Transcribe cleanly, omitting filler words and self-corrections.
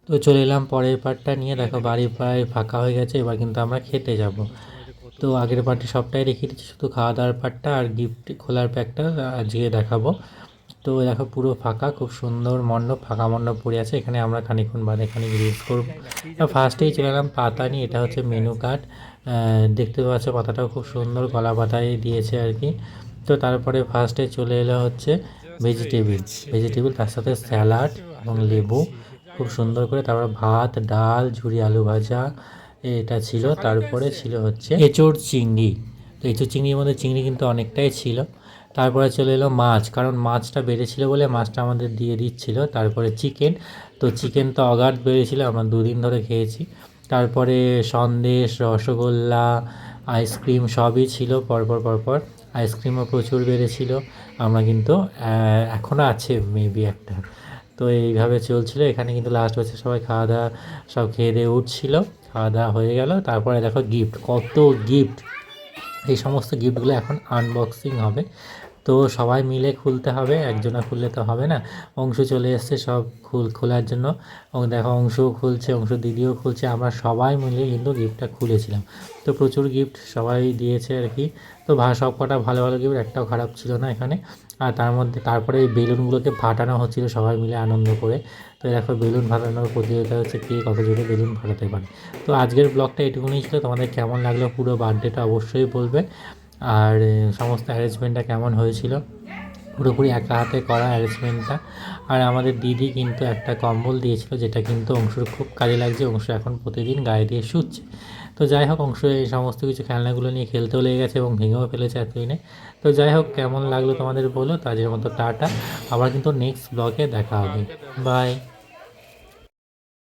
তো চলে এলাম পরের পার্টটা নিয়ে। দেখো বাড়ি প্রায় ফাঁকা হয়ে গেছে, এবার কিন্তু আমরা খেতে যাব। তো আগের পার্টে সবটাই রেখে দিচ্ছি, শুধু খাওয়া দাওয়ার পার্টটা আর গিফট খোলার প্যাকটা আজকে দেখাবো। তো দেখো পুরো ফাঁকা, খুব সুন্দর মণ্ডপ, ফাঁকা মণ্ডপ পড়ে আছে। এখানে আমরা খানিকক্ষণ বাদে এখানে রিলস করবো। ফার্স্টেই চলে এলাম পাতা নিয়ে, এটা হচ্ছে মেনু কার্ড। দেখতে পাচ্ছ পাতাটাও খুব সুন্দর, গলা পাতায় দিয়েছে আর কি। তো তারপরে ফার্স্টে চলে এলো হচ্ছে ভেজিটেবিল, তার সাথে স্যালাড এবং লেবু, খুব সুন্দর করে। তারপর ভাত, ডাল, ঝুরি আলু ভাজা এটা ছিল। তারপরে ছিল হচ্ছে এঁচোড় চিংড়ি। তো এঁচোড় চিংড়ির মধ্যে চিংড়ি কিন্তু অনেকটাই ছিল। তারপরে চলে এলো মাছ, কারণ মাছটা বেড়েছিল বলে মাছটা আমাদের দিয়ে দিচ্ছিল। তারপরে চিকেন, তো চিকেন তো অগাধ বেড়েছিল, আমরা 2 দিন ধরে খেয়েছি। তারপরে সন্দেশ, রসগোল্লা, আইসক্রিম সবই ছিল পরপর পরপর। আইসক্রিমও প্রচুর বেড়েছিল, আমরা কিন্তু এখনও আছে মেবি একটা। তো এইভাবে চলছিল। এখানে কিন্তু লাস্ট হচ্ছে সবাই খাওয়া দাওয়া সব খেয়ে দিয়ে উঠছিল, খাওয়া দাওয়া হয়ে গেল। তারপরে দেখো গিফট, কত গিফট! এই সমস্ত গিফটগুলো এখন আনবক্সিং হবে। তো সবাই মিলে খুলতে হবে, একজনা খুললে তো হবে না। অংশু চলে এসছে সব খোলার জন্য। দেখো অংশুও খুলছে, অংশু দিদিও খুলছে, আমরা সবাই মিলে কিন্তু গিফটটা খুলেছিলাম। তো প্রচুর গিফট সবাই দিয়েছে আর কি। তো সব কটা ভালো ভালো গিফট, একটাও খারাপ ছিল না এখানে। আর তার মধ্যে তারপরে এই বেলুনগুলোকে ফাটানো হচ্ছিল সবাই মিলে আনন্দ করে। তো দেখো বেলুন ফাটানোর প্রতিযোগিতা হচ্ছে, কে কত জোরে বেলুন ফাটাতে পারে। তো আজকের ব্লগটা এটুকুনি ছিল, তোমাদের কেমন লাগলো পুরো বার্থডেটা অবশ্যই বলবে। আর সমস্ত অ্যারেঞ্জমেন্টটা কেমন হয়েছিল, পুরোপুরি একা হাতে করা অ্যারেঞ্জমেন্টটা। আর আমাদের দিদি কিন্তু একটা কম্বল দিয়েছিল, যেটা কিন্তু অংশুর খুব কাজে লাগছে, অংশু এখন প্রতিদিন গায়ে দিয়ে শুচ্ছে। তো যাই হোক, অংশু এই সমস্ত কিছু খেলনাগুলো নিয়ে খেলতেও লেগে গেছে এবং ভেঙেও ফেলেছে এতদিনে। তো যাই হোক, কেমন লাগলো তোমাদের বলো। তো আজকের মতো টাটা, আবার কিন্তু নেক্সট ব্লগে দেখা হবে। বাই।